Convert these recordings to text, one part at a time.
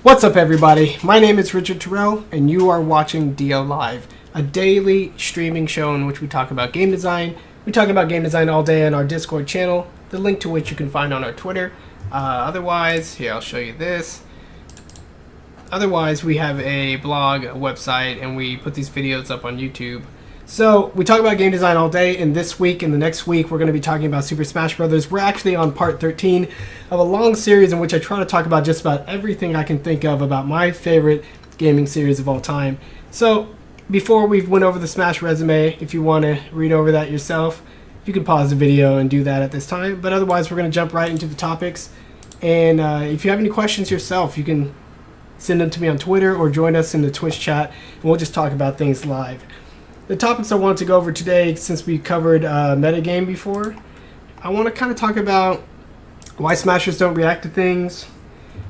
What's up, everybody? My name is Richard Terrell, and you are watching DL Live, a daily streaming show in which we talk about game design. We talk about game design all day on our Discord channel, the link to which you can find on our Twitter. Otherwise, here, I'll show you this. Otherwise, we have a blog, a website, and we put these videos up on YouTube. So, we talk about game design all day, and this week and the next week, we're going to be talking about Super Smash Bros. We're actually on part 13 of a long series in which I try to talk about just about everything I can think of about my favorite gaming series of all time. So, before we went over the Smash resume, if you want to read over that yourself, you can pause the video and do that at this time. But otherwise, we're going to jump right into the topics. And if you have any questions yourself, you can send them to me on Twitter or join us in the Twitch chat, and we'll just talk about things live. The topics I wanted to go over today, since we covered metagame before, I want to kind of talk about why Smashers don't react to things,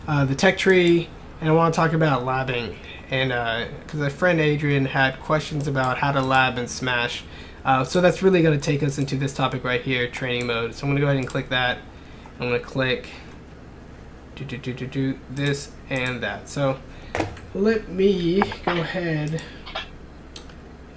the tech tree, and I want to talk about labbing. And because my friend Adrian had questions about how to lab and Smash, so that's really going to take us into this topic right here, training mode. So I'm going to go ahead and click that. I'm going to click this and that. So let me go ahead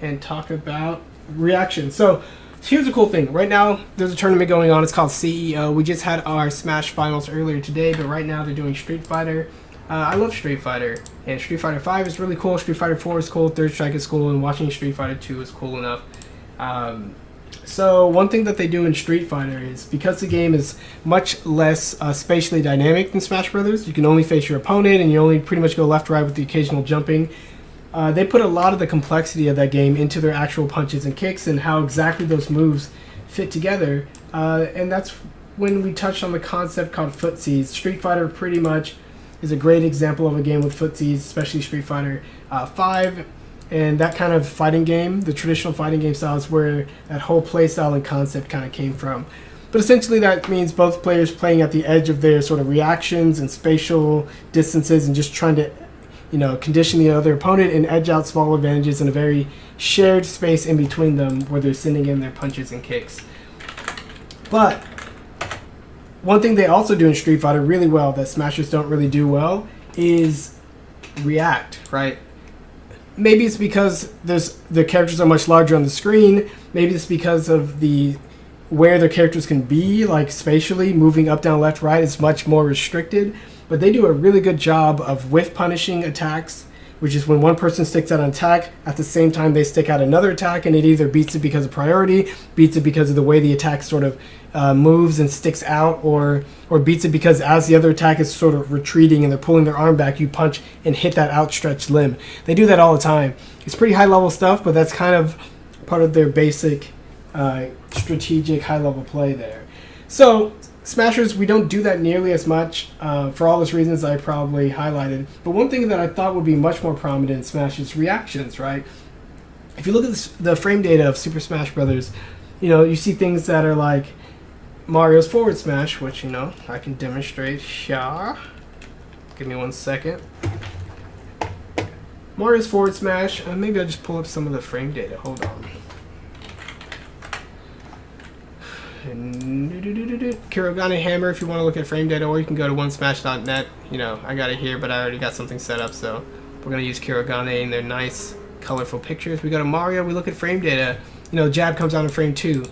and talk about reaction. So here's a cool thing. Right now, there's a tournament going on. It's called CEO. We just had our Smash finals earlier today, but right now they're doing Street Fighter. I love Street Fighter, and Street Fighter 5 is really cool. Street Fighter 4 is cool. Third Strike is cool, and watching Street Fighter 2 is cool enough. So one thing that they do in Street Fighter is, because the game is much less spatially dynamic than Smash Brothers, you can only face your opponent, and you only pretty much go left to right with the occasional jumping. They put a lot of the complexity of that game into their actual punches and kicks and how exactly those moves fit together. And that's when we touched on the concept called footsies. Street Fighter pretty much is a great example of a game with footsies, especially Street Fighter 5. And that kind of fighting game, the traditional fighting game style, is where that whole play style and concept kind of came from. But essentially that means both players playing at the edge of their sort of reactions and spatial distances and just trying to condition the other opponent and edge out small advantages in a very shared space in between them where they're sending in their punches and kicks. But one thing they also do in Street Fighter really well that Smashers don't really do well is react, right? Maybe it's because the characters are much larger on the screen. Maybe it's because of where their characters can be, like spatially, moving up, down, left, right is much more restricted. But they do a really good job of whiff punishing attacks, which is when one person sticks out an attack, at the same time they stick out another attack, and it either beats it because of priority, beats it because of the way the attack sort of moves and sticks out, or beats it because as the other attack is sort of retreating and they're pulling their arm back, you punch and hit that outstretched limb. They do that all the time. It's pretty high level stuff, but that's kind of part of their basic strategic high level play there. So Smashers, we don't do that nearly as much for all those reasons I probably highlighted. But one thing that I thought would be much more prominent in Smash is reactions, right? If you look at the frame data of Super Smash Brothers, you see things that are like Mario's forward smash, which, I can demonstrate here. Give me 1 second. Mario's forward smash, maybe I'll just pull up some of the frame data. Hold on. Kirogane Hammer, if you want to look at frame data, or you can go to onesmash.net. I got it here, but I already got something set up, so we're going to use Kirogane and their nice, colorful pictures. We go to Mario, we look at frame data. Jab comes out in frame 2.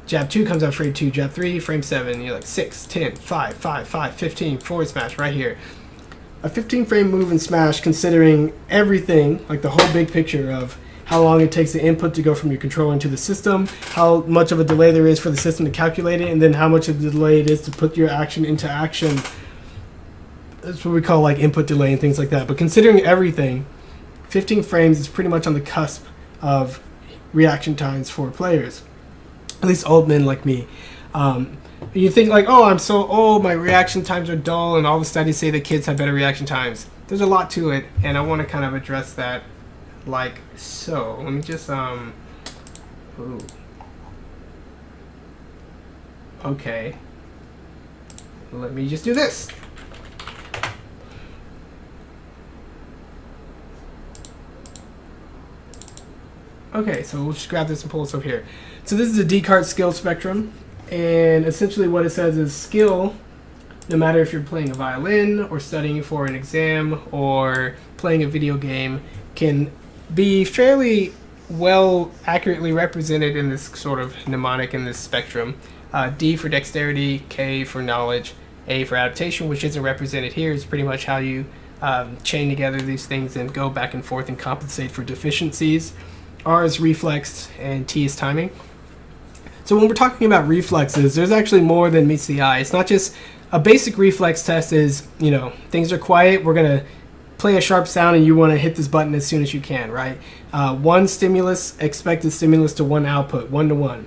Jab 2 comes out in frame 2. Jab 3, frame 7. You're like 6, 10, 5, 5, 5, 15, forward smash right here. A 15-frame move in Smash, considering everything, like the whole big picture of how long it takes the input to go from your controller into the system, how much of a delay there is for the system to calculate it, and then how much of a delay it is to put your action into action. That's what we call like input delay and things like that. But considering everything, 15 frames is pretty much on the cusp of reaction times for players, at least old men like me. You think like, oh, I'm so old, my reaction times are dull, and all the studies say that kids have better reaction times. There's a lot to it, and I want to kind of address that like so. Let me just ooh. Okay. Let me just do this. Okay, so we'll just grab this and pull this over here. So this is a Descartes skill spectrum, and essentially what it says is skill no matter if you're playing a violin or studying for an exam or playing a video game, can be fairly well accurately represented in this sort of mnemonic in this spectrum. D for dexterity, K for knowledge, A for adaptation, which isn't represented here, is pretty much how you chain together these things and go back and forth and compensate for deficiencies. R is reflex, and T is timing. So when we're talking about reflexes, there's actually more than meets the eye. It's not just a basic reflex test is, you know, things are quiet, we're going to play a sharp sound and you want to hit this button as soon as you can, right? One stimulus, expected stimulus to one output, 1-to-1.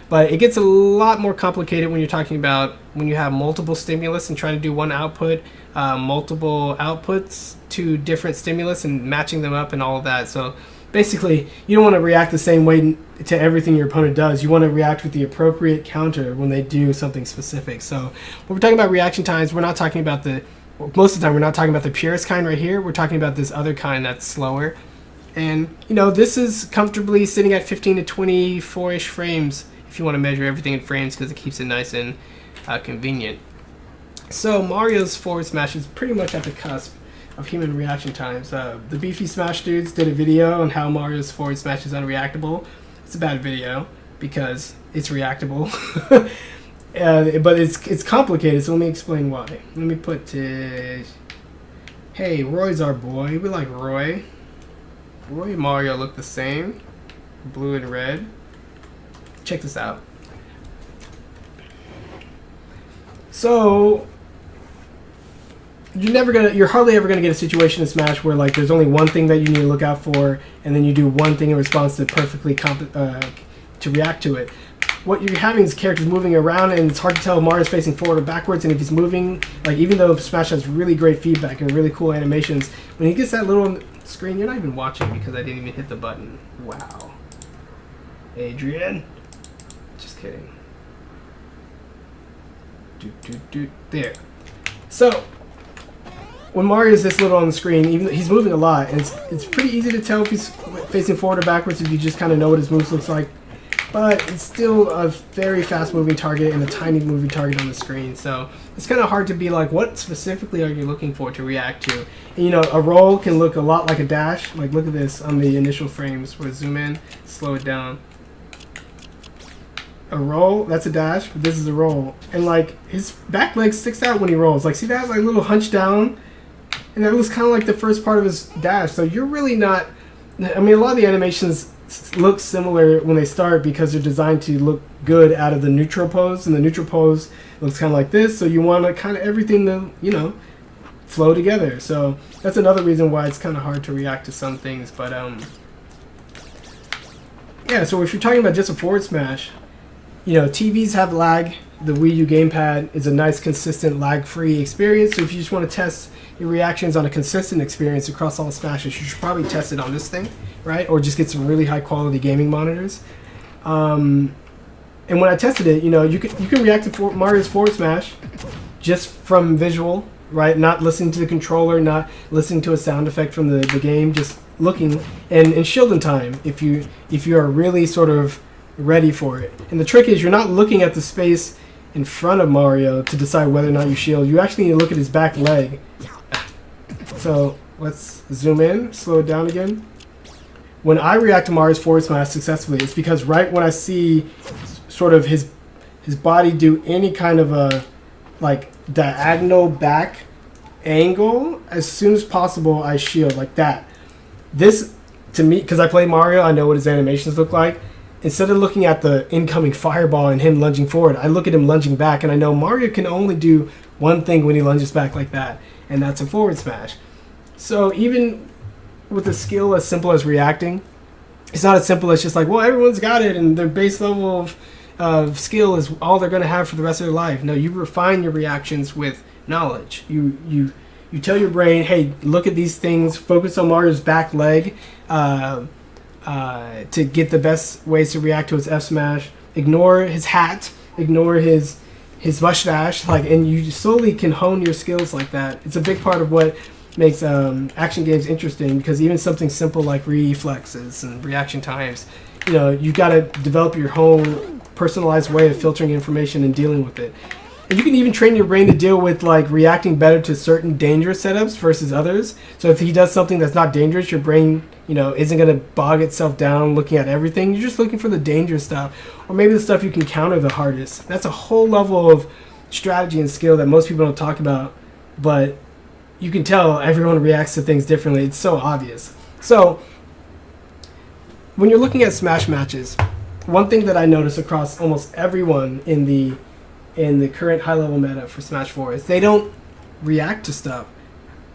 But it gets a lot more complicated when you're talking about when you have multiple stimulus and trying to do one output, multiple outputs to different stimulus and matching them up and all of that. So basically, you don't want to react the same way to everything your opponent does. You want to react with the appropriate counter when they do something specific. So when we're talking about reaction times, we're not talking about most of the time, we're not talking about the purest kind right here. We're talking about this other kind that's slower. And, you know, this is comfortably sitting at 15 to 24-ish frames if you want to measure everything in frames, because it keeps it nice and convenient. So Mario's forward smash is pretty much at the cusp of human reaction times. The Beefy Smash dudes did a video on how Mario's forward smash is unreactable. It's a bad video because it's reactable. But it's complicated, so let me explain why. Let me put hey, Roy's our boy. We like Roy. Roy and Mario look the same, blue and red. Check this out. So you're hardly ever gonna get a situation in Smash where like there's only one thing that you need to look out for, and then you do one thing in response to perfectly to react to it. What you're having is characters moving around, and it's hard to tell if Mario's facing forward or backwards, and if he's moving, like even though Smash has really great feedback and really cool animations, when he gets that little screen, you're not even watching because I didn't even hit the button. Wow. Adrian. Just kidding. There. So when Mario's this little on the screen, even though he's moving a lot, and it's pretty easy to tell if he's facing forward or backwards if you just kind of know what his moves looks like. But it's still a very fast-moving target and a tiny moving target on the screen. So it's kind of hard to be like, what specifically are you looking for to react to? And, you know, a roll can look a lot like a dash. Like, look at this on the initial frames. We'll zoom in, slow it down. A roll, that's a dash, but this is a roll. And, like, his back leg sticks out when he rolls. Like, see that? Like, a little hunch down. And that was kind of like the first part of his dash. So you're really not... I mean, a lot of the animations look similar when they start because they're designed to look good out of the neutral pose, and the neutral pose looks kind of like this, so you want to kind of everything to, you know, flow together. So that's another reason why it's kind of hard to react to some things. But yeah, so if you're talking about just a forward smash, you know, TVs have lag. The Wii U gamepad is a nice consistent lag-free experience, so if you just want to test your reactions on a consistent experience across all smashes, you should probably test it on this thing, right? Or just get some really high quality gaming monitors. And when I tested it, you know, you can react to Mario's forward smash just from visual, right? Not listening to the controller, not listening to a sound effect from the game, just looking and shield in time if you are really sort of ready for it. And the trick is you're not looking at the space in front of Mario to decide whether or not you shield. You actually need to look at his back leg. So let's zoom in, slow it down again. When I react to Mario's forward smash successfully, it's because right when I see sort of his body do any kind of a like diagonal back angle, as soon as possible I shield like that. This, to me, because I play Mario, I know what his animations look like. Instead of looking at the incoming fireball and him lunging forward, I look at him lunging back, and I know Mario can only do one thing when he lunges back like that, and that's a forward smash. So even with a skill as simple as reacting, it's not as simple as just like, well, everyone's got it, and their base level of skill is all they're going to have for the rest of their life. No, you refine your reactions with knowledge. You tell your brain, hey, look at these things, focus on Mario's back leg, to get the best ways to react to his F smash. Ignore his hat, ignore his mustache, like, and you slowly can hone your skills like that. It's a big part of what makes action games interesting, because even something simple like reflexes and reaction times, you got to develop your own personalized way of filtering information and dealing with it. And you can even train your brain to deal with like reacting better to certain dangerous setups versus others. So if he does something that's not dangerous, your brain, isn't going to bog itself down looking at everything. You're just looking for the dangerous stuff, or maybe the stuff you can counter the hardest. That's a whole level of strategy and skill that most people don't talk about, but you can tell everyone reacts to things differently. It's so obvious. So when you're looking at Smash matches, one thing that I notice across almost everyone in the current high-level meta for Smash 4 is they don't react to stuff.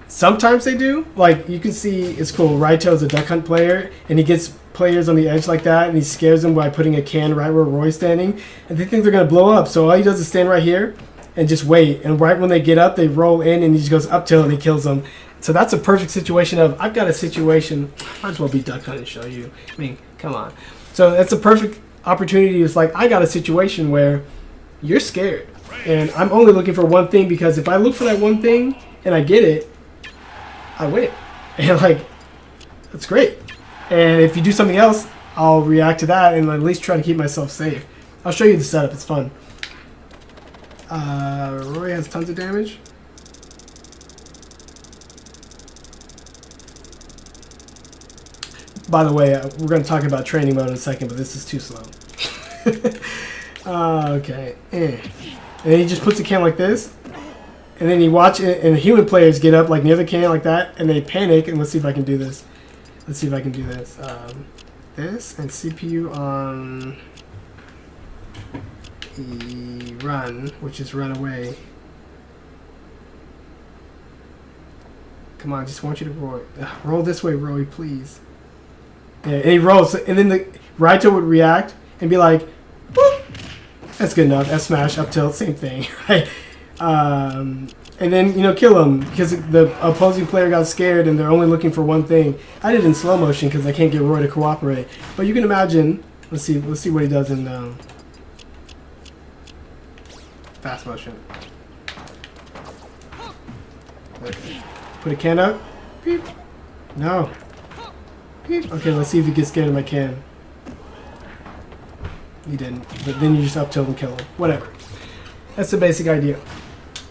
Sometimes they do. Like, you can see, it's cool, Raito's a Duck Hunt player, and he gets players on the edge like that, and he scares them by putting a can right where Roy's standing, and they think they're going to blow up. So all he does is stand right here and just wait. And right when they get up, they roll in, and he just goes up tilt, and he kills them. So that's a perfect situation of, I've got a situation, might as well be Duck Hunt and show you. I mean, come on. So that's a perfect opportunity. It's like, I got a situation where you're scared, and I'm only looking for one thing, because if I look for that one thing and I get it, I win. And like, that's great. And if you do something else, I'll react to that and at least try to keep myself safe. I'll show you the setup. It's fun. Roy has tons of damage. By the way, we're going to talk about training mode in a second, but this is too slow. Okay. And then he just puts a can like this. And then you watch it, and human players get up like near the can like that, and they panic. And let's see if I can do this. Let's see if I can do this. This and CPU on E run, which is run away. Come on, I just want you to roll. Roll this way, Roy, please. Yeah, and he rolls, and then the Raito would react and be like, boop. That's good enough. F smash, up tilt, same thing, right? And then, kill him because the opposing player got scared and they're only looking for one thing. I did it in slow motion because I can't get Roy to cooperate. But you can imagine. Let's see what he does in fast motion. Okay. Put a can up. Beep. No. Beep. Okay, let's see if he gets scared of my can. He didn't. But then you just up tilt and kill him. Whatever. That's the basic idea.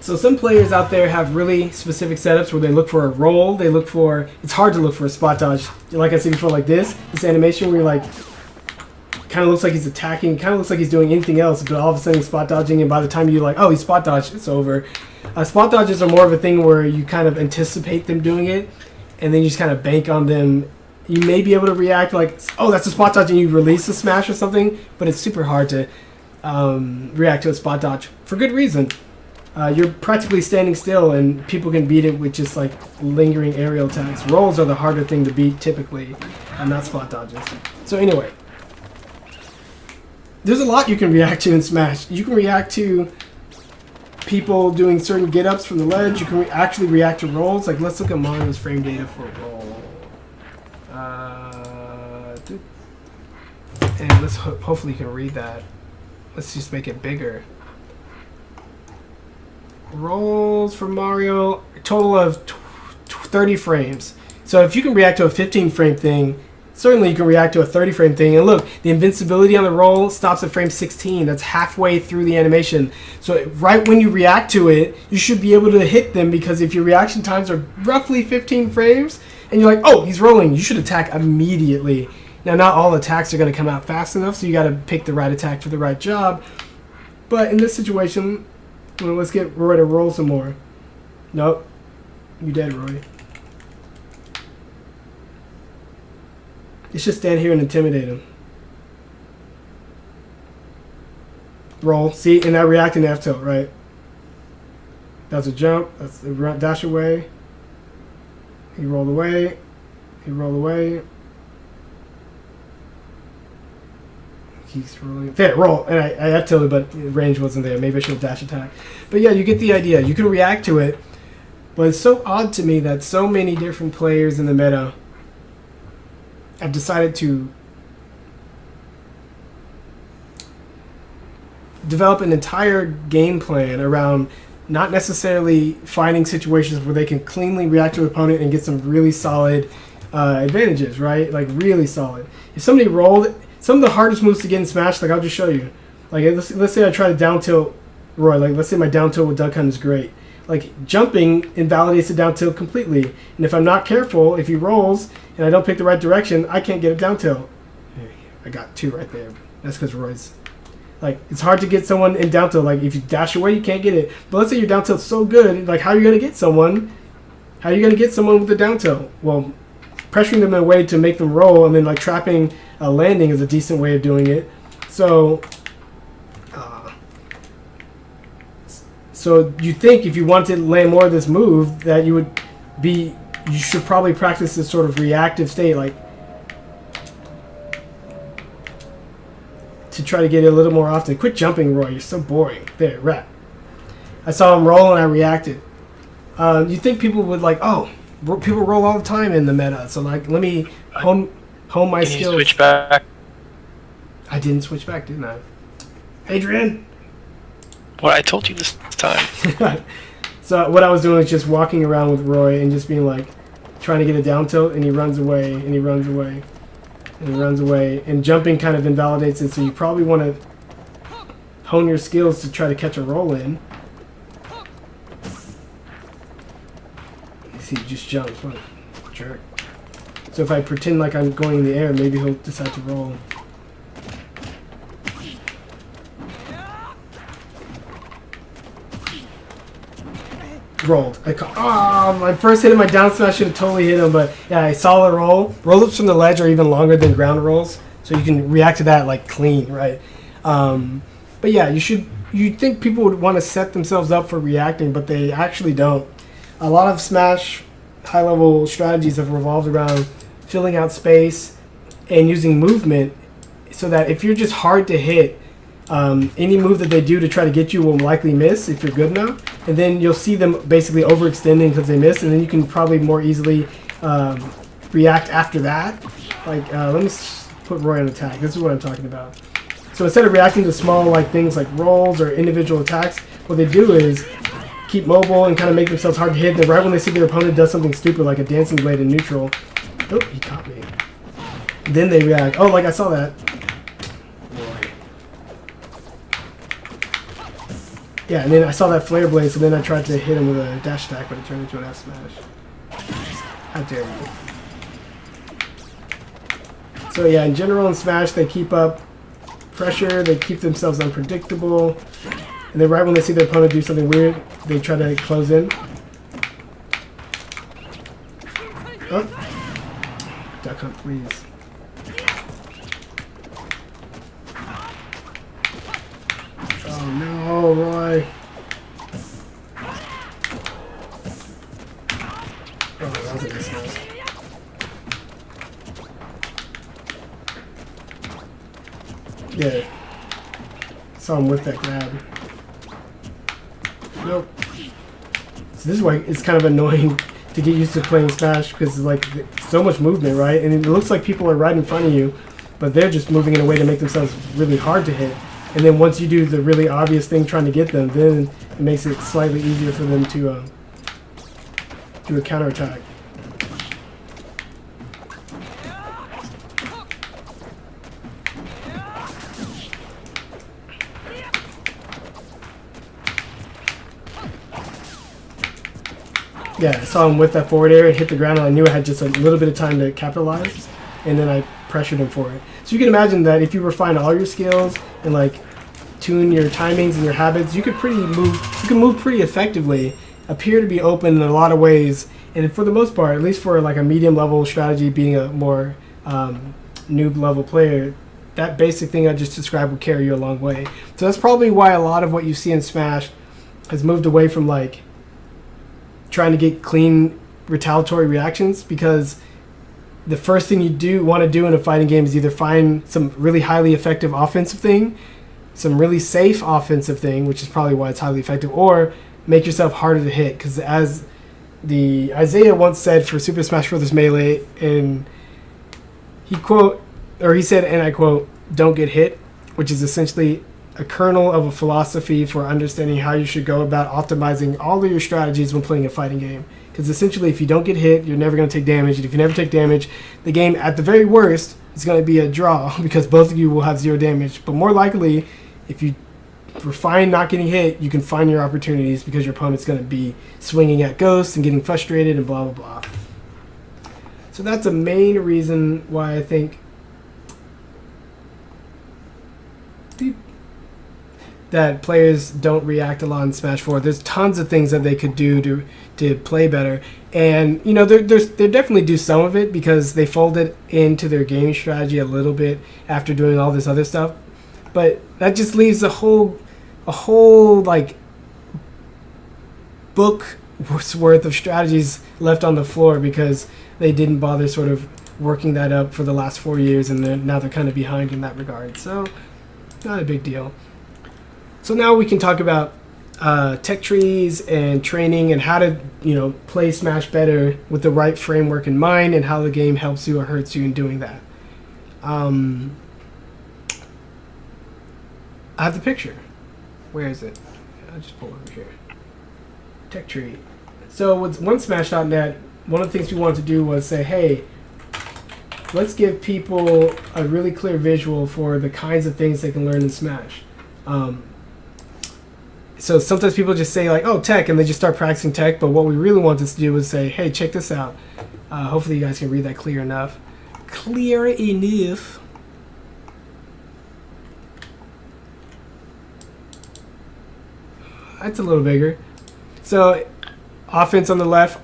So some players out there have really specific setups where they look for a roll. They look for, it's hard to look for a spot dodge. Like I said before, like this animation where you're like, kind of looks like he's attacking, kind of looks like he's doing anything else, but all of a sudden he's spot dodging, and by the time you're like, oh, he's spot dodged, it's over. Spot dodges are more of a thing where you kind of anticipate them doing it, and then you just kind of bank on them. You may be able to react like, oh, that's a spot dodge, and you release a smash or something, but it's super hard to react to a spot dodge for good reason. You're practically standing still, and people can beat it with just like lingering aerial attacks. Rolls are the harder thing to beat typically, and not spot dodges. So anyway, there's a lot you can react to in Smash. You can react to people doing certain get-ups from the ledge. You can actually react to rolls. Like, let's look at Mario's frame data for a roll. And let's hopefully you can read that. Let's just make it bigger. Rolls for Mario, a total of 30 frames. So if you can react to a 15 frame thing, certainly you can react to a 30 frame thing. And look, the invincibility on the roll stops at frame 16. That's halfway through the animation. So right when you react to it, you should be able to hit them, because if your reaction times are roughly 15 frames and you're like, oh, he's rolling, you should attack immediately. Now, not all attacks are going to come out fast enough, so you got to pick the right attack for the right job. But in this situation, well, let's get Roy to roll some more. Nope. You dead, Roy. Let's just stand here and intimidate him. Roll. See, and that reacting to F tilt, right? That's a jump. That's the dash away. He rolled away. He rolled away. He's rolling. There, roll. And I F tilted, but range wasn't there. Maybe I should have dash attack. But yeah, you get the idea. You can react to it. But it's so odd to me that so many different players in the meta have decided to develop an entire game plan around not necessarily finding situations where they can cleanly react to an opponent and get some really solid advantages, right? Like really solid. If somebody rolled, some of the hardest moves to get in Smash, like I'll just show you. Like let's say I try to down tilt Roy, like let's say my down tilt with Duck Hunt is great. Like jumping invalidates the down tilt completely, and if I'm not careful, if he rolls and I don't pick the right direction, I can't get a down tilt. I got 2 right there. That's because Roy's like it's hard to get someone in down tilt. Like if you dash away, you can't get it. But let's say your down tilt's so good, like how are you gonna get someone? How are you gonna get someone with a down tilt? Well, pressuring them in a way to make them roll, and then like trapping a landing is a decent way of doing it. So. So you think if you wanted to land more of this move that you should probably practice this sort of reactive state, like to try to get it a little more often. Quit jumping, Roy. You're so boring. There, rat. I saw him roll and I reacted. You think people would like, oh, people roll all the time in the meta, so like let me hone my skills. Can you switch back? I didn't switch back, didn't I? Adrian? What I told you this time. So what I was doing was just walking around with Roy and just being like, trying to get a down tilt, and he runs away, and he runs away, and he runs away, and jumping kind of invalidates it. So you probably want to hone your skills to try to catch a roll in. You see, he just jumps. What a jerk. So if I pretend like I'm going in the air, maybe he'll decide to roll. Rolled. My first hit of my down smash should have totally hit him, but yeah, I saw the roll. Roll-ups from the ledge are even longer than ground rolls, so you can react to that like clean, right? But yeah, you'd think people would want to set themselves up for reacting, but they actually don't. A lot of Smash high-level strategies have revolved around filling out space and using movement so that if you're just hard to hit, any move that they do to try to get you will likely miss if you're good enough, and then you'll see them basically overextending because they miss, and then you can probably more easily react after that. Like, let me put Roy on attack. This is what I'm talking about. So instead of reacting to small like things like rolls or individual attacks, what they do is keep mobile and kind of make themselves hard to hit, and then right when they see their opponent does something stupid like a dancing blade in neutral, oh, he caught me. Then they react. Oh, like I saw that. Yeah, and then I saw that flare blade, so then I tried to hit him with a dash attack, but it turned into an F smash. How dare you. So yeah, in general in Smash, they keep up pressure, they keep themselves unpredictable, and then right when they see their opponent do something weird, they try to close in. Oh. Duck Hunt, please. Oh no, Roy. Oh, that was a nice one. Yeah. Saw him with that grab. Nope. So this is why it's kind of annoying to get used to playing Smash, because it's like so much movement, right? And it looks like people are right in front of you, but they're just moving in a way to make themselves really hard to hit. And then once you do the really obvious thing trying to get them, then it makes it slightly easier for them to do a counterattack. Yeah, I saw him with that forward air and hit the ground, and I knew I had just a little bit of time to capitalize, and then I pressured him for it. So you can imagine that if you refine all your skills and like tune your timings and your habits, you could move pretty effectively, appear to be open in a lot of ways, and for the most part, at least for like a medium level strategy, being a more noob level player, that basic thing I just described would carry you a long way. So that's probably why a lot of what you see in Smash has moved away from like trying to get clean retaliatory reactions, because the first thing you want to do in a fighting game is either find some really highly effective offensive thing, some really safe offensive thing, which is probably why it's highly effective, or make yourself harder to hit. Because as the Isaiah once said for Super Smash Bros. Melee, and he said, and I quote, "Don't get hit," which is essentially a kernel of a philosophy for understanding how you should go about optimizing all of your strategies when playing a fighting game. Because essentially, if you don't get hit, you're never going to take damage. And if you never take damage, the game, at the very worst, is going to be a draw because both of you will have 0 damage. But more likely, if you for fine not getting hit, you can find your opportunities because your opponent's going to be swinging at ghosts and getting frustrated and blah, blah, blah. So that's a main reason why I think that players don't react a lot in Smash 4. There's tons of things that they could do to play better. And, you know, they definitely do some of it because they fold it into their gaming strategy a little bit after doing all this other stuff. But that just leaves a whole like book worth of strategies left on the floor because they didn't bother sort of working that up for the last 4 years, and now they're kind of behind in that regard. So, not a big deal. So now we can talk about tech trees and training and how to, you know, play Smash better with the right framework in mind and how the game helps you or hurts you in doing that. I have the picture. Where is it? I'll just pull it over here. Tech tree. So with OneSmash.net, one of the things we wanted to do was say, hey, let's give people a really clear visual for the kinds of things they can learn in Smash. So sometimes people just say like, oh, tech, and they just start practicing tech. But what we really wanted to do was say, hey, check this out. Hopefully you guys can read that clear enough. Clear enough. That's a little bigger. So offense on the left,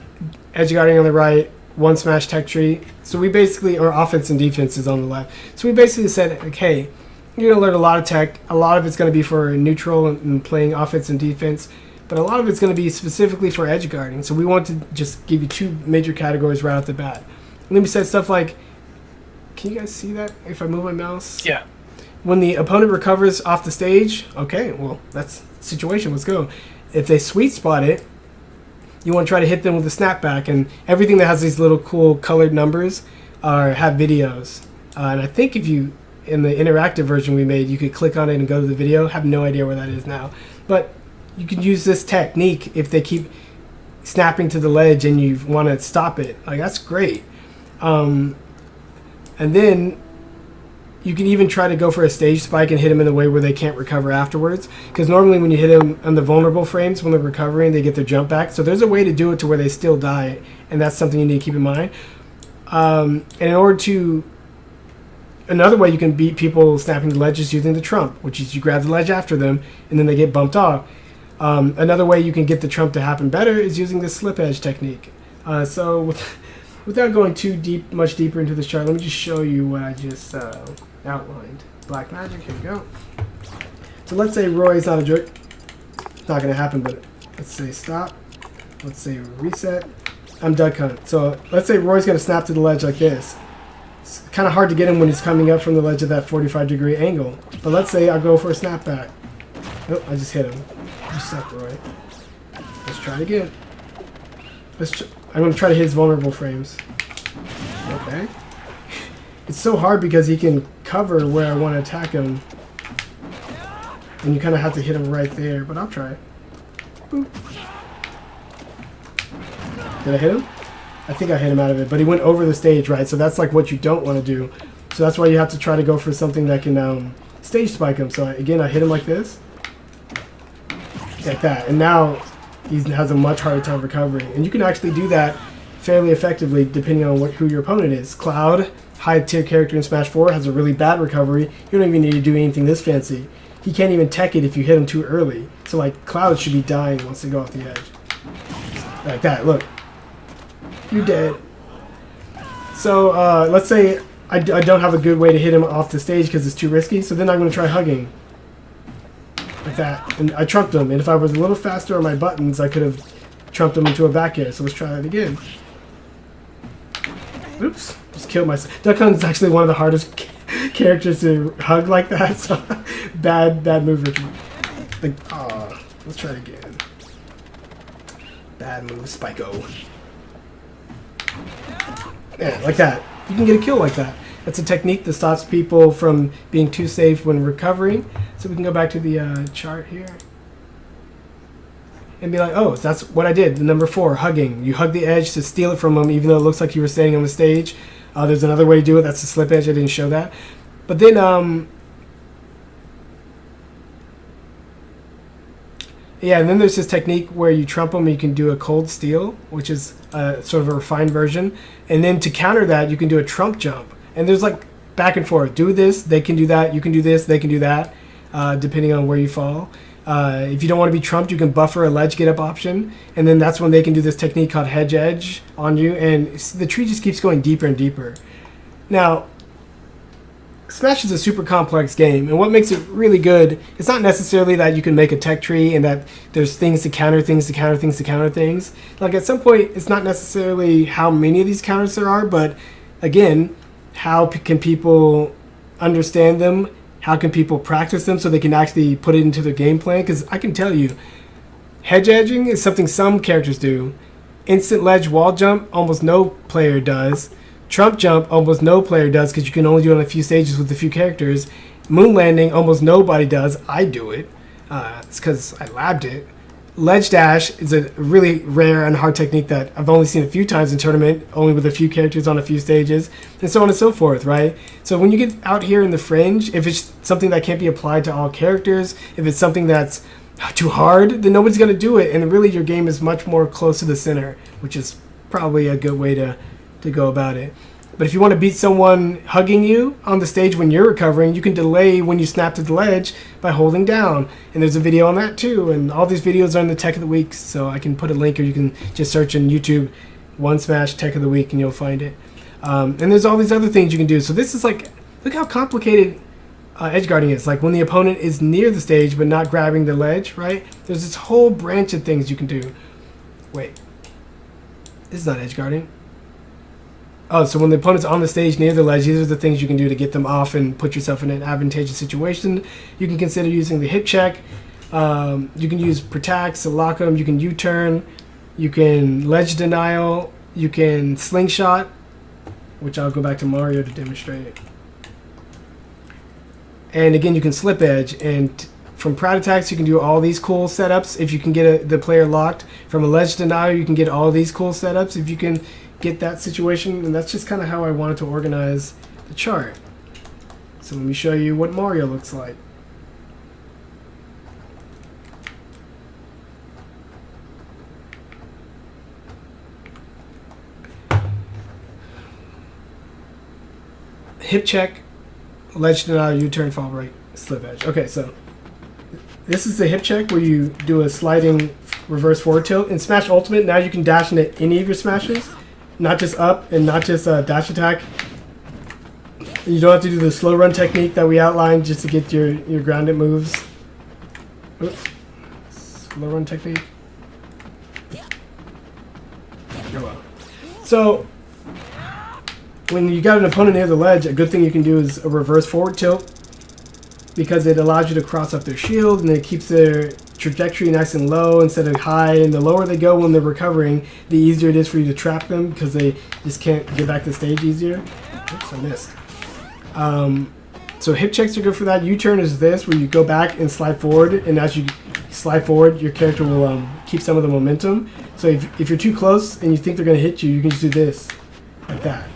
edge guarding on the right, OneSmash tech tree. So we basically, or offense and defense is on the left. So we basically said, like, hey, you're going to learn a lot of tech. A lot of it's going to be for neutral and playing offense and defense. But a lot of it's going to be specifically for edge guarding. So we want to just give you two major categories right off the bat. And then we said stuff like, can you guys see that if I move my mouse? Yeah. When the opponent recovers off the stage, okay, well, that's the situation. Let's go. If they sweet spot it, you want to try to hit them with a snapback. And everything that has these little cool colored numbers have videos. And I think if you, in the interactive version we made, you could click on it and go to the video. Have no idea where that is now. But you can use this technique if they keep snapping to the ledge and you want to stop it. Like, that's great. And then you can even try to go for a stage spike and hit them in a way where they can't recover afterwards. Because normally when you hit them on the vulnerable frames, when they're recovering, they get their jump back. So there's a way to do it to where they still die, and that's something you need to keep in mind. And in order to... Another way you can beat people snapping the ledge is using the trump, which is you grab the ledge after them, and then they get bumped off. Another way you can get the trump to happen better is using the slip edge technique. Without going much deeper into this chart, let me just show you what I just outlined. Black magic, here we go. So let's say Roy's not a jerk. It's not going to happen, but let's say stop. Let's say reset. I'm duck hunt. So let's say Roy's going to snap to the ledge like this. It's kind of hard to get him when he's coming up from the ledge at that 45-degree angle. But let's say I go for a snapback. Oh, I just hit him. You suck, Roy. Let's try it again. I'm going to try to hit his vulnerable frames. Okay. It's so hard because he can cover where I want to attack him. And you kind of have to hit him right there. But I'll try it. Boop. Did I hit him? I think I hit him out of it, but he went over the stage, right? So that's like what you don't want to do. So that's why you have to try to go for something that can stage spike him. So again, I hit him like this. Like that. And now he has a much harder time recovering. And you can actually do that fairly effectively depending on who your opponent is. Cloud, high tier character in Smash 4, has a really bad recovery. You don't even need to do anything this fancy. He can't even tech it if you hit him too early. So like Cloud should be dying once they go off the edge. Like that, look. You're dead. So let's say I don't have a good way to hit him off the stage because it's too risky. So then I'm going to try hugging. Like that. And I trumped him. And if I was a little faster on my buttons, I could have trumped him into a back air. So let's try that again. Oops. Just killed myself. Duck Hunt is actually one of the hardest characters to hug like that. So bad move, Richard. Like, let's try it again. Bad move, Spyco. Yeah, like that. You can get a kill like that. That's a technique that stops people from being too safe when recovering. So we can go back to the chart here. And be like, oh, that's what I did. The number 4, hugging. You hug the edge to steal it from them, even though it looks like you were standing on the stage. There's another way to do it. That's the slip edge. I didn't show that. But then, Yeah, and then there's this technique where you trump them and you can do a cold steal, which is sort of a refined version. And then to counter that, you can do a trump jump. And there's like back and forth. Do this, they can do that. You can do this, they can do that, depending on where you fall. If you don't want to be trumped, you can buffer a ledge get up option. And then that's when they can do this technique called hedge edge on you. And the tree just keeps going deeper and deeper. Now, Smash is a super complex game, and what makes it really good, it's not necessarily that you can make a tech tree and that there's things to counter things to counter things to counter things. Like at some point, it's not necessarily how many of these counters there are, but again, how can people understand them? How can people practice them so they can actually put it into their game plan? Because I can tell you, hedge edging is something some characters do. Instant ledge wall jump, almost no player does. Trump jump, almost no player does because you can only do it on a few stages with a few characters. Moon landing, almost nobody does. I do it. It's because I labbed it. Ledge dash is a really rare and hard technique that I've only seen a few times in tournament, only with a few characters on a few stages, and so on and so forth, right? So when you get out here in the fringe, if it's something that can't be applied to all characters, if it's something that's too hard, then nobody's going to do it, and really your game is much more close to the center, which is probably a good way to go about it. But if you want to beat someone hugging you on the stage when you're recovering, you can delay when you snap to the ledge by holding down. And there's a video on that too. And all these videos are in the Tech of the Week, so I can put a link, or you can just search in YouTube One Smash Tech of the Week and you'll find it. And there's all these other things you can do. So this is like, look how complicated edge guarding is. Like when the opponent is near the stage but not grabbing the ledge, right? There's this whole branch of things you can do. Wait, this is not edge guarding. Oh, so when the opponent's on the stage near the ledge, these are the things you can do to get them off and put yourself in an advantageous situation. You can consider using the hip check. You can use protect to lock them. You can U-turn. You can ledge denial. You can slingshot, which I'll go back to Mario to demonstrate. And again, you can slip edge. And from Proud Attacks, you can do all these cool setups if you can get the player locked. From a ledge denial, you can get all these cool setups if you can get that situation, and that's just kind of how I wanted to organize the chart. So let me show you what Mario looks like. Hip check, ledge denial, U-turn, fall right, slip edge. Okay, so this is the hip check where you do a sliding reverse forward tilt. In Smash Ultimate, now you can dash into any of your smashes. Not just up and not just dash attack. And you don't have to do the slow run technique that we outlined just to get your grounded moves. Oops. Slow run technique. Oh well. So when you got an opponent near the ledge, a good thing you can do is a reverse forward tilt, because it allows you to cross up their shield and it keeps their trajectory nice and low instead of high, and the lower they go when they're recovering, the easier it is for you to trap them because they just can't get back to the stage easier. Oops, I missed. So hip checks are good for that. U-turn is this, where you go back and slide forward, and as you slide forward, your character will keep some of the momentum. So if you're too close and you think they're going to hit you, you can just do this, like that.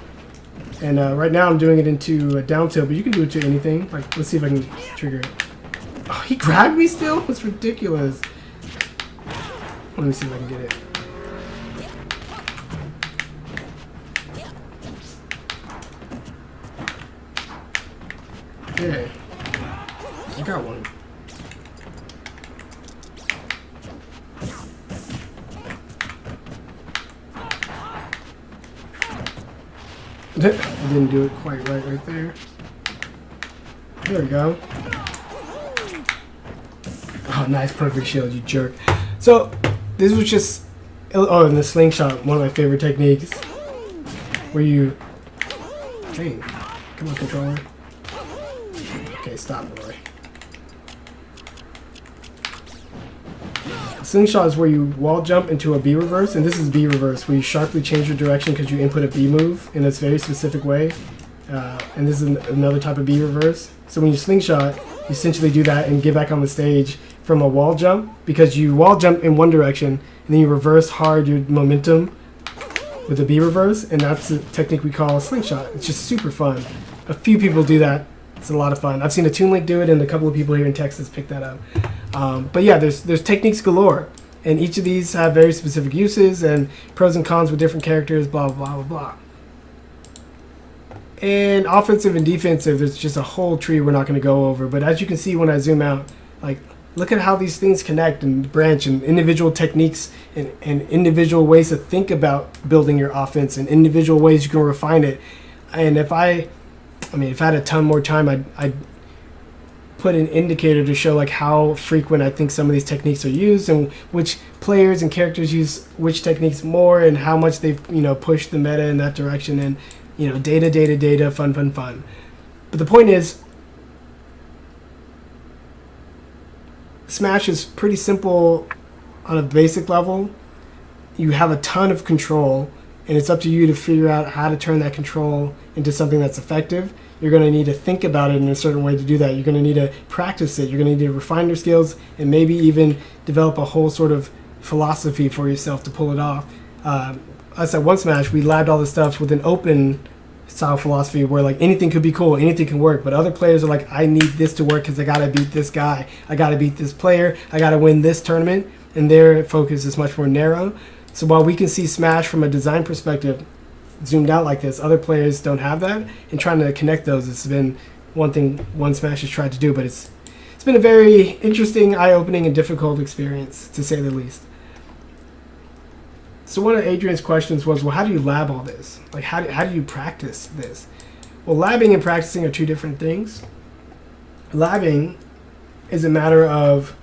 And right now I'm doing it into a down tilt, but you can do it to anything. Like, let's see if I can trigger it. Oh, he grabbed me still? That's ridiculous. Let me see if I can get it. Okay. I got one. I didn't do it quite right there. There we go. Oh, nice, perfect shield, you jerk. So, this was just... Oh, and the slingshot, one of my favorite techniques. Where you... Hey, come on, controller. Okay, stop, boy. Slingshot is where you wall jump into a B reverse, and this is B reverse, where you sharply change your direction because you input a B move in a very specific way. And this is another type of B reverse. So when you slingshot, you essentially do that and get back on the stage from a wall jump, because you wall jump in one direction and then you reverse hard your momentum with a B reverse, and that's the technique we call a slingshot. It's just super fun. A few people do that It's a lot of fun. I've seen a Toon Link do it, and a couple of people here in Texas pick that up. But yeah, there's techniques galore, and each of these have very specific uses and pros and cons with different characters. Blah blah blah blah. And offensive and defensive, there's just a whole tree we're not going to go over. But as you can see when I zoom out, like, look at how these things connect and branch, and individual techniques and individual ways to think about building your offense, and individual ways you can refine it. And if I had a ton more time, I'd put an indicator to show like how frequent I think some of these techniques are used, and which players and characters use which techniques more, and how much they've pushed the meta in that direction. And data, fun. But the point is, Smash is pretty simple on a basic level. You have a ton of control, and it's up to you to figure out how to turn that control into something that's effective. You're going to need to think about it in a certain way to do that. You're going to need to practice it. You're going to need to refine your skills, and maybe even develop a whole sort of philosophy for yourself to pull it off. Us at One Smash, we labbed all this stuff with an open style philosophy where like anything could be cool, anything can work, but other players are like, I need this to work because I gotta beat this guy, I gotta beat this player, I gotta win this tournament, and their focus is much more narrow. So while we can see Smash from a design perspective zoomed out like this, other players don't have that, and trying to connect those has been one thing One Smash has tried to do, but it's been a very interesting, eye-opening, and difficult experience, to say the least. So one of Adrian's questions was, well, how do you lab all this? Like, how do you practice this? Well, labbing and practicing are two different things. Labbing is a matter of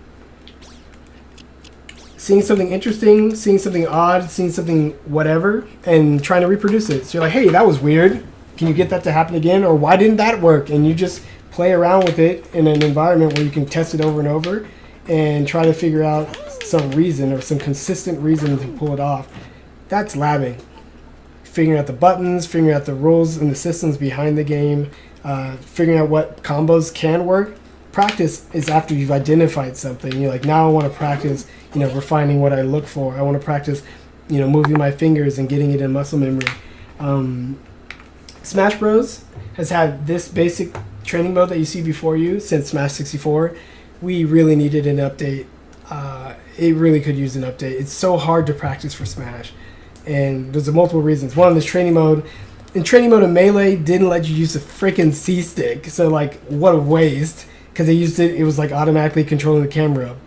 seeing something interesting, seeing something odd, seeing something whatever, and trying to reproduce it. So you're like, hey, that was weird. Can you get that to happen again? Or why didn't that work? And you just play around with it in an environment where you can test it over and over and try to figure out some reason or some consistent reason to pull it off. That's labbing. Figuring out the buttons, figuring out the rules and the systems behind the game, figuring out what combos can work. Practice is after you've identified something. You're like, now I want to practice, refining what I look for. I want to practice, moving my fingers and getting it in muscle memory. Smash Bros. Has had this basic training mode that you see before you since Smash 64. We really needed an update. It really could use an update. It's so hard to practice for Smash, and there's multiple reasons. One, this training mode. In training mode of Melee, didn't let you use the freaking C-stick, so like, what a waste, because they used it, it was like automatically controlling the camera.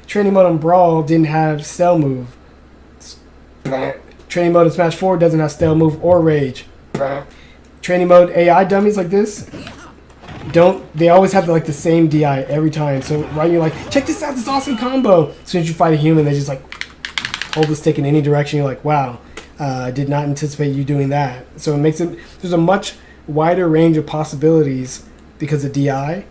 Training mode on Brawl didn't have Stealth Move. Training mode in Smash 4 doesn't have Stealth Move or Rage. Training mode AI dummies like this, they always have like the same DI every time. So right, you're like, check this out, this awesome combo. As soon as you fight a human, they just like hold the stick in any direction. You're like, wow, I did not anticipate you doing that. So it makes it, there's a much wider range of possibilities because of DI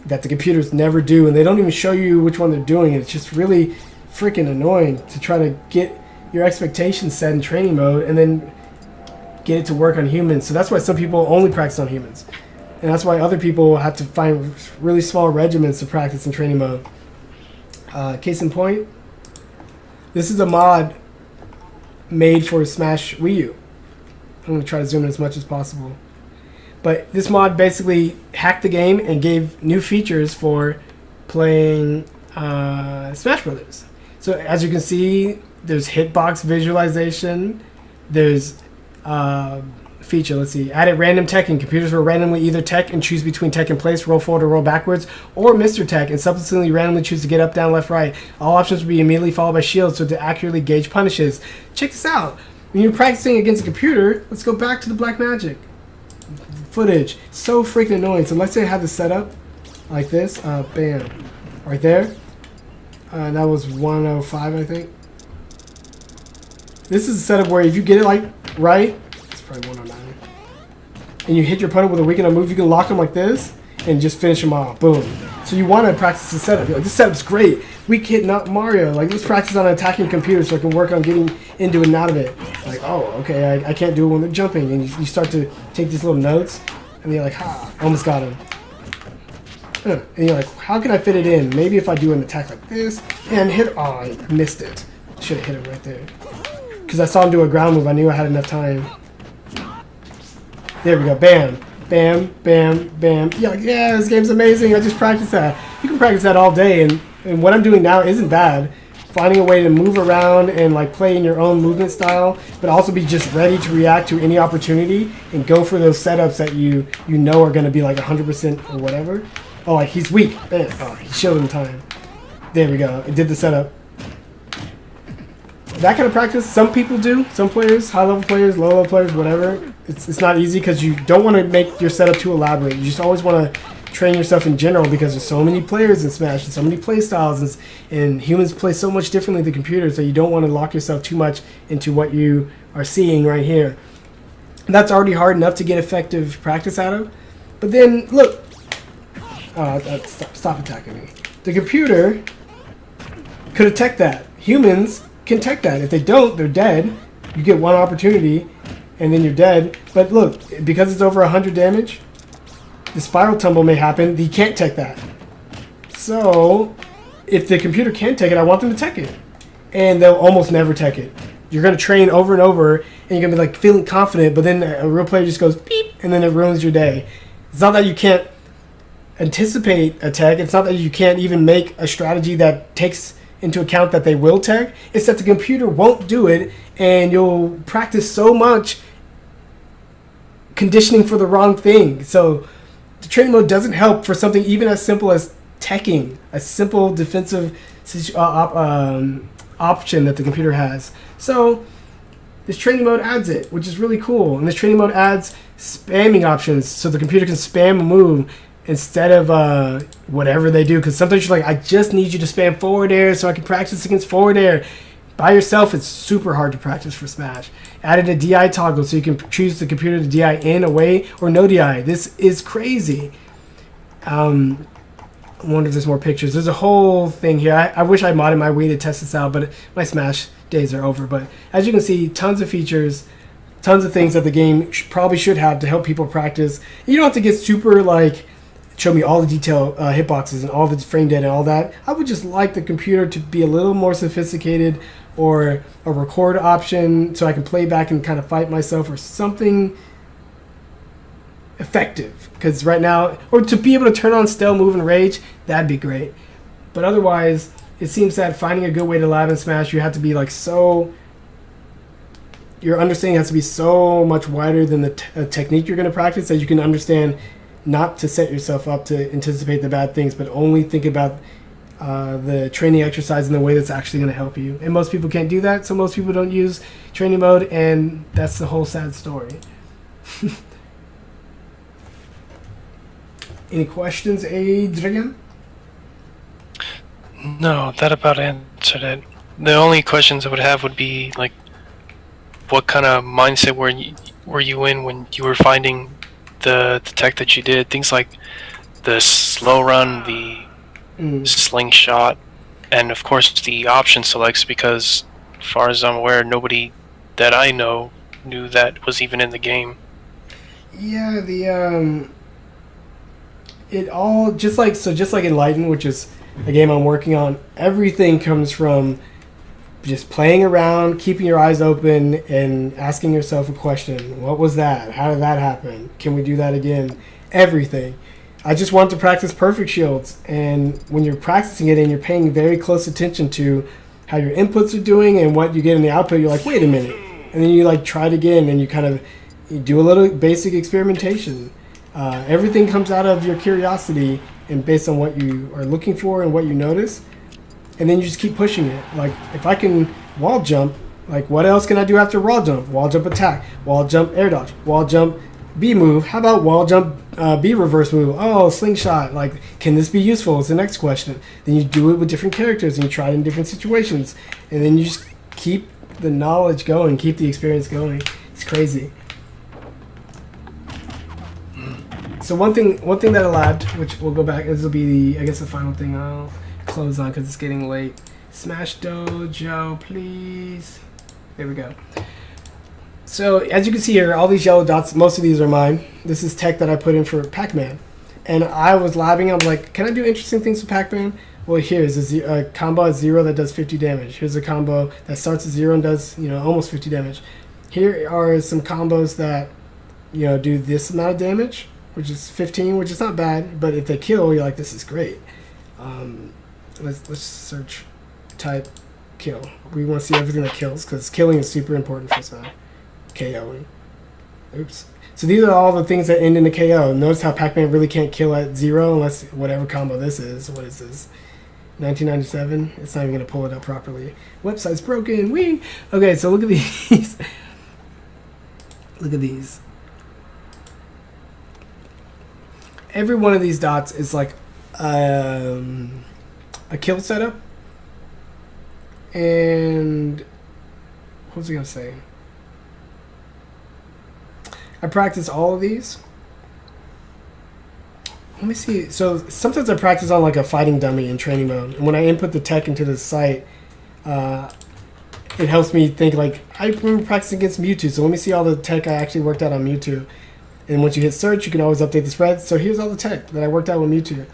that the computers never do, and they don't even show you which one they're doing. It's just really freaking annoying to try to get your expectations set in training mode and then get it to work on humans. So that's why some people only practice on humans. And that's why other people have to find really small regiments to practice in training mode. Case in point, this is a mod made for Smash Wii U. I'm going to try to zoom in as much as possible. But this mod basically hacked the game and gave new features for playing Smash Brothers. So as you can see, there's hitbox visualization. There's feature, let's see, added random tech, and computers will randomly either tech and choose between tech in place, roll forward or roll backwards, or Mr. Tech and subsequently randomly choose to get up, down, left, right. All options will be immediately followed by shields so to accurately gauge punishes. Check this out. When you're practicing against a computer, let's go back to the Black Magic footage. So freaking annoying. So let's say I have this set up like this. Bam. Right there. That was 105, I think. This is a setup where if you get it like right, it's probably 109. And you hit your opponent with a weakened move, you can lock them like this and just finish them off. Boom. So you want to practice the setup. You're like, this setup's great. Weak hit, not Mario. Like, let's practice on attacking computer so I can work on getting into and out of it. Like, oh, okay, I can't do it when they're jumping. And you start to take these little notes, and you're like, ha, almost got him. And you're like, how can I fit it in? Maybe if I do an attack like this and hit, oh, I missed it. Should have hit it right there. Because I saw him do a ground move, I knew I had enough time. There we go, bam. bam, bam, bam. You're like, yeah, this game's amazing. I just practiced that. You can practice that all day, and what I'm doing now isn't bad. Finding a way to move around and like play in your own movement style, but also be just ready to react to any opportunity and go for those setups that you know are going to be like 100% or whatever. Oh, like he's weak. Bam. Oh, he showed him time. There we go. It did the setup. That kind of practice, some people do. Some players, high-level players, low-level players, whatever. It's not easy because you don't want to make your setup too elaborate. You just always want to train yourself in general because there's so many players in Smash and so many play styles and humans play so much differently than computers, so you don't want to lock yourself too much into what you are seeing right here. That's already hard enough to get effective practice out of. But then, look. Stop attacking me. The computer could have teched that. Humans can tech that. If they don't, they're dead. You get one opportunity and then you're dead. But look, because it's over 100 damage, the spiral tumble may happen. He can't tech that. So, if the computer can tech it, I want them to tech it. And they'll almost never tech it. You're going to train over and over, and you're going to be like feeling confident, but then a real player just goes beep, and then it ruins your day. It's not that you can't anticipate a tech. It's not that you can't even make a strategy that takes into account that they will tech. It's that the computer won't do it, and you'll practice so much conditioning for the wrong thing. So the training mode doesn't help for something even as simple as teching, a simple defensive option that the computer has. So this training mode adds it, which is really cool. And this training mode adds spamming options so the computer can spam a move instead of whatever they do. Because sometimes you're like, I just need you to spam forward air so I can practice against forward air. By yourself, it's super hard to practice for Smash. Added a DI toggle so you can choose the computer to DI in, away, or no DI. This is crazy. I wonder if there's more pictures. There's a whole thing here. I wish I modded my Wii to test this out, but my Smash days are over. But as you can see, tons of features, tons of things that the game probably should have to help people practice. You don't have to get super, like, show me all the detail hitboxes and all the frame data and all that. I would just like the computer to be a little more sophisticated, or a record option so I can play back and kind of fight myself, or something effective. Because right now, or to be able to turn on Stealth, Move, and Rage, that'd be great. But otherwise, it seems that finding a good way to lab and Smash, you have to be like so... Your understanding has to be so much wider than the technique you're going to practice that you can understand not to set yourself up to anticipate the bad things, but only think about the training exercise in the way that's actually going to help you. And most people can't do that, so most people don't use training mode, and that's the whole sad story. Any questions, Adrian? No, that about answered it. The only questions I would have would be, like, what kind of mindset were you in when you were finding the tech that you did? Things like the slow run, the slingshot, and of course the option selects, because as far as I'm aware, nobody that I know knew that was even in the game. Yeah, it all just like Enlighten, which is a game I'm working on, everything comes from just playing around, keeping your eyes open, and asking yourself a question. What was that? How did that happen? Can we do that again? Everything. I just want to practice perfect shields, and when you're practicing it and you're paying very close attention to how your inputs are doing and what you get in the output, you're like, wait a minute. And then you like try it again, and you do a little basic experimentation. Everything comes out of your curiosity and based on what you are looking for and what you notice. And then you just keep pushing it. Like, if I can wall jump, like, what else can I do after wall jump? Wall jump attack, wall jump air dodge, wall jump B move. How about wall jump B reverse move? Oh, slingshot. Like, can this be useful? Is the next question. Then you do it with different characters and you try it in different situations. And then you just keep the knowledge going, keep the experience going. It's crazy. So one thing that I labbed, which we'll go back, this will be the final thing I'll close on because it's getting late. Smash Dojo, please. There we go. So as you can see here, all these yellow dots, most of these are mine. This is tech that I put in for Pac-Man. And I was labbing, I'm like, can I do interesting things with Pac-Man? Well, here's a combo at 0 that does 50 damage. Here's a combo that starts at 0 and does, almost 50 damage. Here are some combos that, do this amount of damage. which is 15, which is not bad. But if they kill, you're like, this is great. Let's search, type, kill. We want to see everything that kills because killing is super important for some KOing. Oops. So these are all the things that end in a KO. Notice how Pac-Man really can't kill at 0 unless whatever combo this is. What is this? 1997? It's not even going to pull it up properly. Website's broken. Wee! Okay, so look at these. Look at these. Every one of these dots is like a kill setup. And what was I going to say? I practice all of these. Let me see. So sometimes I practice on like a fighting dummy in training mode. And when I input the tech into the site, it helps me think like, I remember practicing against Mewtwo. So let me see all the tech I actually worked out on Mewtwo. And once you hit search, you can always update the spread. So here's all the tech that I worked out with Mewtwo.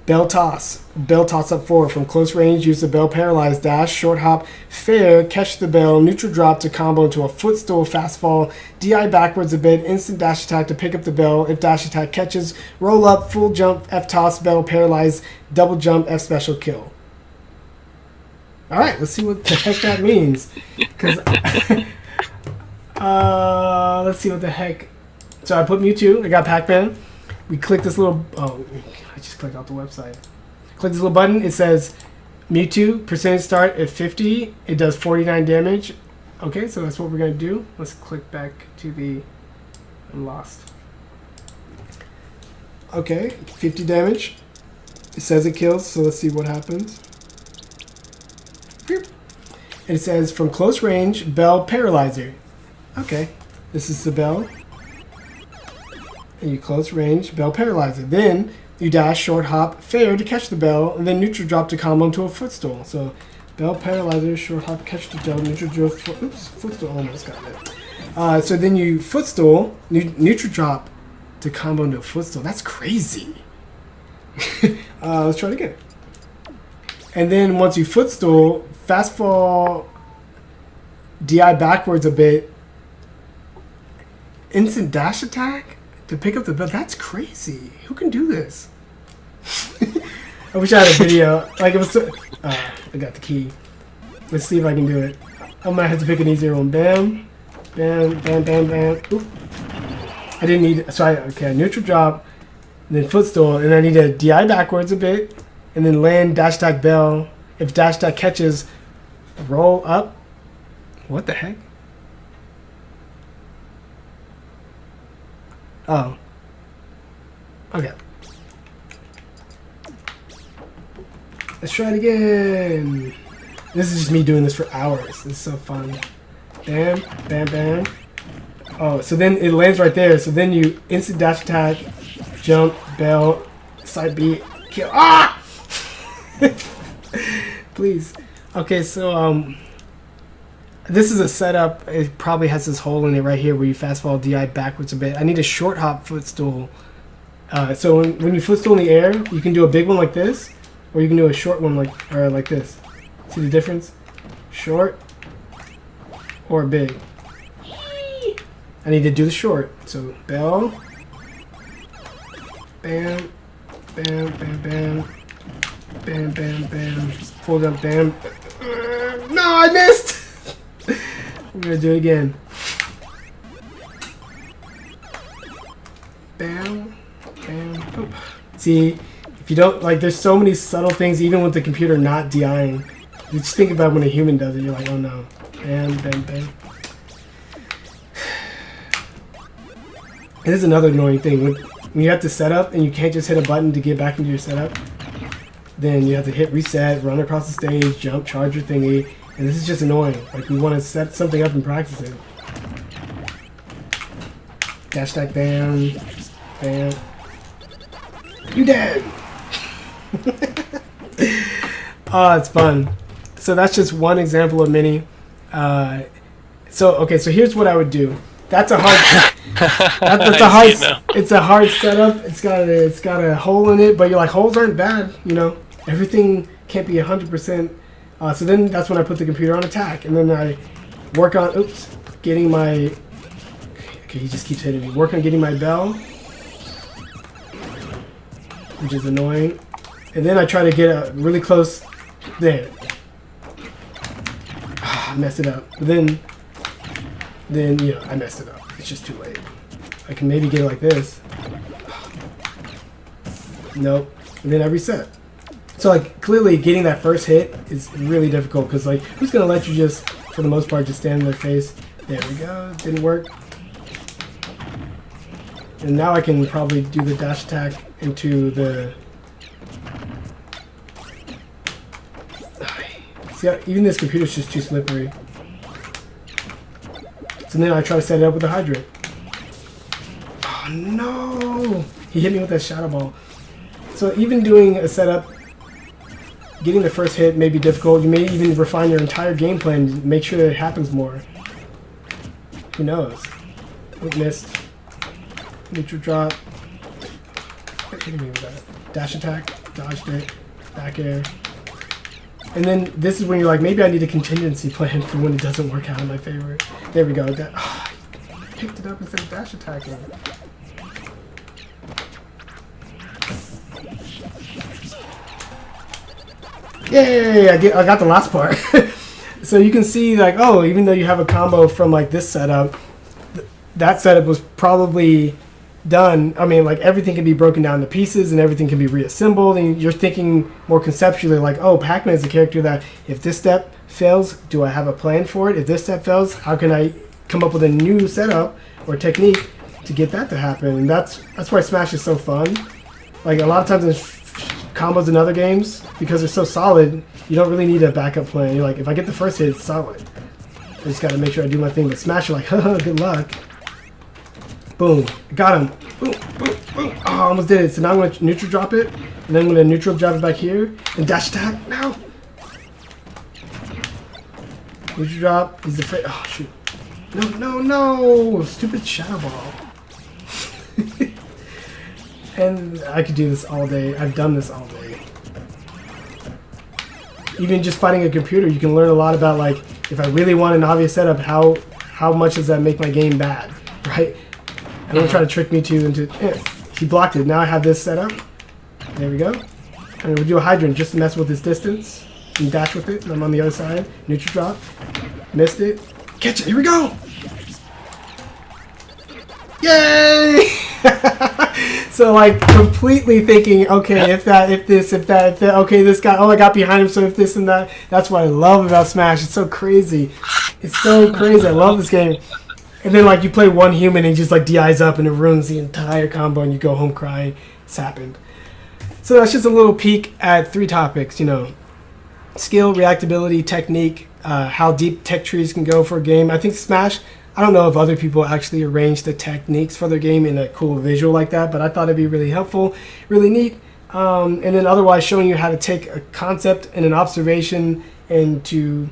Bell toss. Bell toss up 4. From close range, use the bell paralyze, dash, short hop, fair, catch the bell, neutral drop to combo into a footstool, fast fall, DI backwards a bit, instant dash attack to pick up the bell. If dash attack catches, roll up, full jump, F toss, bell paralyze, double jump, F special kill. Alright, let's see what the heck that means. Because, let's see what the heck. So I put Mewtwo, I got Pac-Man. We click this little, I just clicked off the website. Click this little button. It says Mewtwo, percentage start at 50. It does 49 damage. Okay, so that's what we're going to do. Let's click back to the, I'm lost. Okay, 50 damage. It says it kills, so let's see what happens. And it says from close range, bell paralyzer. Okay, this is the bell. And you close range, bell paralyzer. Then you dash, short hop, fair to catch the bell, and then neutral drop to combo into a footstool. So bell paralyzer, short hop, catch the bell, neutral drop, footstool, almost got it. So then you footstool, neutral drop to combo into a footstool. That's crazy. Let's try it again. And then once you footstool, fast fall, DI backwards a bit, instant dash attack to pick up the bell. That's crazy. Who can do this? I wish I had a video. Like it was. So, I got the key. Let's see if I can do it. I might have to pick an easier one. Bam, bam, bam, bam, bam. Oop. I didn't need. So okay, neutral drop, and then footstool, and I need to DI backwards a bit, and then land dash attack bell. If dash attack catches, roll up. What the heck? Oh. Okay. Let's try it again. This is just me doing this for hours. This is so fun. Bam, bam, bam. Oh, so then it lands right there. So then you instant dash attack, jump, bell, side B, kill. Ah! Please. Okay, so this is a setup. It probably has this hole in it right here where you fast fall DI backwards a bit. I need a short hop footstool. So when you footstool in the air, you can do a big one like this, or you can do a short one like this. See the difference? Short or big. I need to do the short. So bell, bam, bam, bam, bam, bam, bam, bam. Full jump, bam. No, I missed. I'm gonna do it again. Bam, bam, boop. See, if you don't, like, there's so many subtle things, even with the computer not DIing. You just think about when a human does it, you're like, oh no. Bam, bam, bam. And this is another annoying thing. When you have to set up and you can't just hit a button to get back into your setup, then you have to hit reset, run across the stage, jump, charge your thingy. And this is just annoying. Like, we want to set something up and practice it. Dash attack, bam, bam. You dead! Oh, it's fun. So that's just one example of many. So here's what I would do. That's a hard. That's a hard. It's a hard setup. It's got a hole in it, but you're like, holes aren't bad, you know. Everything can't be 100%. So then that's when I put the computer on attack, and then I work on getting my. Okay, he just keeps hitting me. Work on getting my bell, which is annoying. And then I try to get a really close there. I messed it up. But then you know, I messed it up. It's just too late. I can maybe get it like this. Nope. And then I reset. So like clearly getting that first hit is really difficult because like who's gonna let you just for the most part just stand in their face? There we go. Didn't work. And now I can probably do the dash attack into the. See how even this computer's just too slippery. So then I try to set it up with the hydrant. Oh no! He hit me with that shadow ball. So even doing a setup, getting the first hit may be difficult. You may even refine your entire game plan to make sure that it happens more. Who knows? Oh, missed. Neutral drop. What hitting me with that? Dash attack. Dodged it. Back air. And then this is when you're like, maybe I need a contingency plan for when it doesn't work out in my favor. There we go. I picked it up instead of dash attacking. Yay! I got the last part. So you can see like, oh, even though you have a combo from like this setup, that setup was probably done. I mean, like everything can be broken down to pieces and everything can be reassembled, and you're thinking more conceptually like, oh, Pac-Man is a character that if this step fails, do I have a plan for it? If this step fails, how can I come up with a new setup or technique to get that to happen? And that's why Smash is so fun. Like a lot of times in combos in other games, because they're so solid, you don't really need a backup plan. You're like, if I get the first hit, it's solid. I just gotta make sure I do my thing. But Smash, you're like, haha, good luck. Boom. Got him. Boom, boom, boom. Oh, I almost did it. So now I'm going to neutral drop it. And then I'm going to neutral drop it back here. And dash attack. No. Neutral drop. He's afraid. Oh, shoot. No, no, no. Stupid shadow ball. And I could do this all day. I've done this all day. Even just fighting a computer, you can learn a lot about, like, if I really want an obvious setup, how much does that make my game bad, right? And don't try to trick me into. He blocked it. Now I have this set up. There we go. And we'll do a hydrant just to mess with this distance. And dash with it. And I'm on the other side. Neutral drop. Missed it. Catch it. Here we go. Yay! So like completely thinking, okay, if that, okay, this guy, oh, I got behind him, so if this and that. That's what I love about Smash. It's so crazy. It's so crazy. I love this game. And then, like, you play one human and he just, like, DIs up and it ruins the entire combo and you go home crying. It's happened. So that's just a little peek at 3 topics, you know. Skill, reactability, technique, how deep tech trees can go for a game. I think Smash, I don't know if other people actually arrange the techniques for their game in a cool visual like that, but I thought it'd be really helpful, really neat. And then otherwise showing you how to take a concept and an observation and to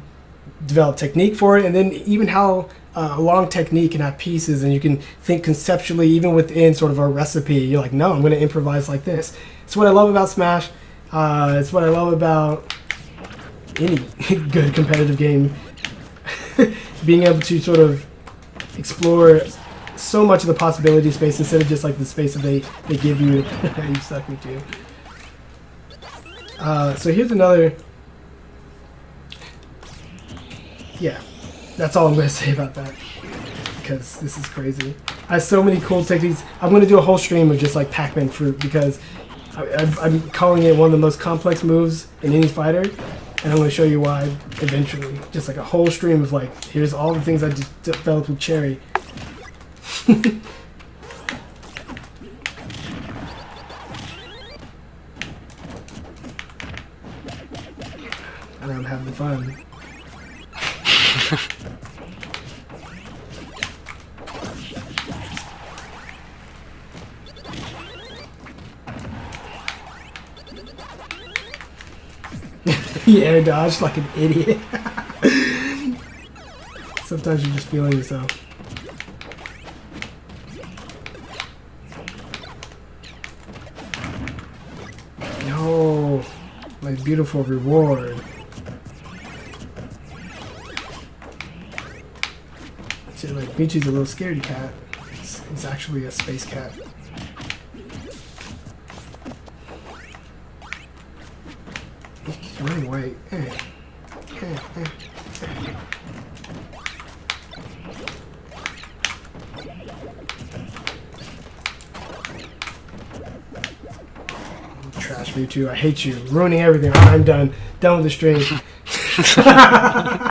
develop technique for it, and then even how a long technique can have pieces and you can think conceptually even within sort of a recipe. You're like, no, I'm going to improvise like this. It's what I love about Smash. It's what I love about any good competitive game. Being able to sort of explore so much of the possibility space instead of just like the space that they give you. You suck me too. So here's another. Yeah. That's all I'm going to say about that, because this is crazy. I have so many cool techniques. I'm going to do a whole stream of just like Pac-Man fruit, because I'm calling it one of the most complex moves in any fighter, and I'm going to show you why eventually. Just like a whole stream of like, here's all the things I just developed with Cherry. And I'm having fun. He air dodged like an idiot. Sometimes you're just feeling yourself. No, my beautiful reward. See, like Michi's a little scaredy cat. He's actually a space cat. running away. Trash Mewtwo, I hate you. Ruining everything. I'm done. Done with the stream.